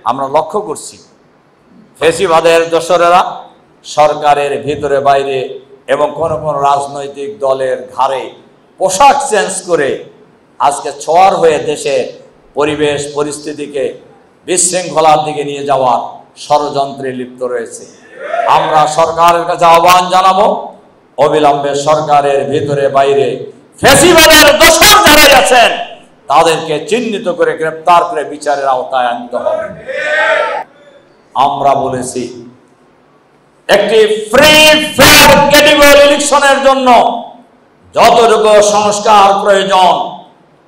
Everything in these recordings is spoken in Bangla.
আমরা লক্ষ্য করছি ফেসিবাদের দোসরেরা সরকারের ভিতরে বাইরে এবং কোন কোন রাজনৈতিক দলের ঘাড়ে পোশাক চেঞ্জ করে আজকে ছোঁয়ার হয়ে দেশে পরিবেশ পরিস্থিতিকে বিশৃঙ্খলার দিকে নিয়ে যাওয়ার ষড়যন্ত্রে লিপ্ত রয়েছে। আমরা সরকারের কাছে আহ্বান জানাবো, অবিলম্বে সরকারের ভিতরে বাইরে ফেসিবাদের দোসর যারা আছেন তাদেরকে চিহ্নিত করে গ্রেপ্তার করে বিচারের আওতায় আনতে হবে। আমরা বলেছি একটি ফ্রি ফেয়ার ক্রেডিবল ইলেকশনের জন্য যতটুকু সংস্কার প্রয়োজন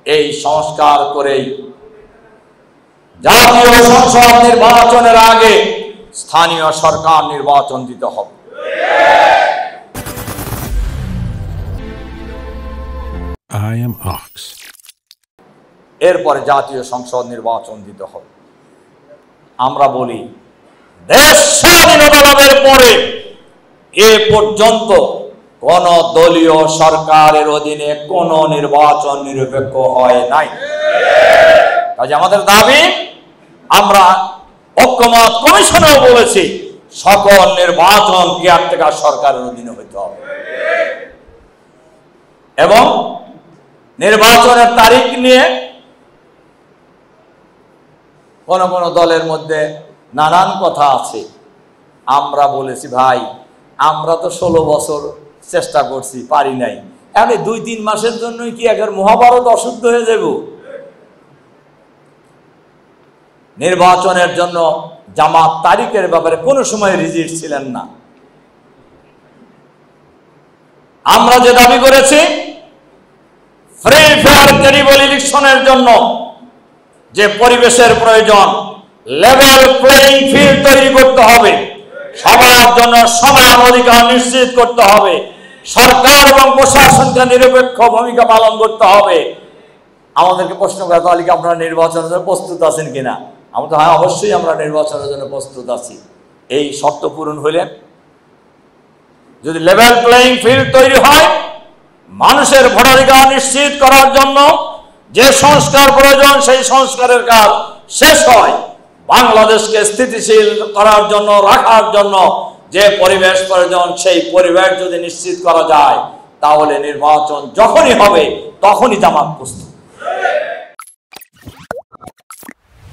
এই সংস্কার করেই জাতীয় সংসদ নির্বাচনের আগে স্থানীয় সরকার নির্বাচন দিতে হবে। এরপরে জাতীয় সংসদ নির্বাচন দিতে হবে। আমরা বলি দেশ স্বাধীনতা লাভের পরে এ পর্যন্ত কোন দলীয় সরকারের অধীনে কোন নির্বাচন নিরপেক্ষ হয় নাই। কাজে আমাদের দাবি, আমরা ঐক্যমত কমিশনেও বলেছি সকল নির্বাচন কেয়ারটেকার সরকারের অধীনে হইতে হবে এবং নির্বাচনের তারিখ নিয়ে কোন কোন দলের মধ্যে নানান কথা আছে। আমরা বলেছি ভাই, আমরা তো 16 বছর চেষ্টা করছি, পারি নাই। এখন 2-3 মাসের জন্যই কি একবার মহাভারত অশুদ্ধ হয়ে যাব? নির্বাচনের জন্য জামাত তারিখের ব্যাপারে কোনো সময় রিজিড ছিলেন না। আমরা যে দাবি করেছি ফ্রি ফেয়ার ক্রেডিবল ইলেকশনের জন্য যে পরিবেশের প্রয়োজন, লেভেল প্লেইং ফিল্ড তৈরি করতে হবে, সবার জন্য সমান অধিকার নিশ্চিত করতে হবে, সরকার এবং প্রশাসনকে নিরপেক্ষ ভূমিকা পালন করতে হবে। আমাদেরকে প্রশ্ন করা, তাহলে কি আপনারা নির্বাচনের জন্য প্রস্তুত আছেন কিনা? আমরা তো হ্যাঁ, অবশ্যই আমরা নির্বাচনের জন্য প্রস্তুত আছি। এই শর্ত পূরণ হইলে যদি লেভেল প্লেইং ফিল্ড তৈরি হয়, মানুষের ভোটাধিকার নিশ্চিত করার জন্য যে সংস্কার প্রয়োজন সেই সংস্কারের কাজ শেষ হয়, বাংলাদেশকে স্থিতিশীল করার জন্য, রাখার জন্য যে পরিবেশ প্রয়োজন সেই পরিবেশ যদি নিশ্চিত করা যায়, তাহলে নির্বাচন যখনই হবে তখনই জামাত প্রস্তুত।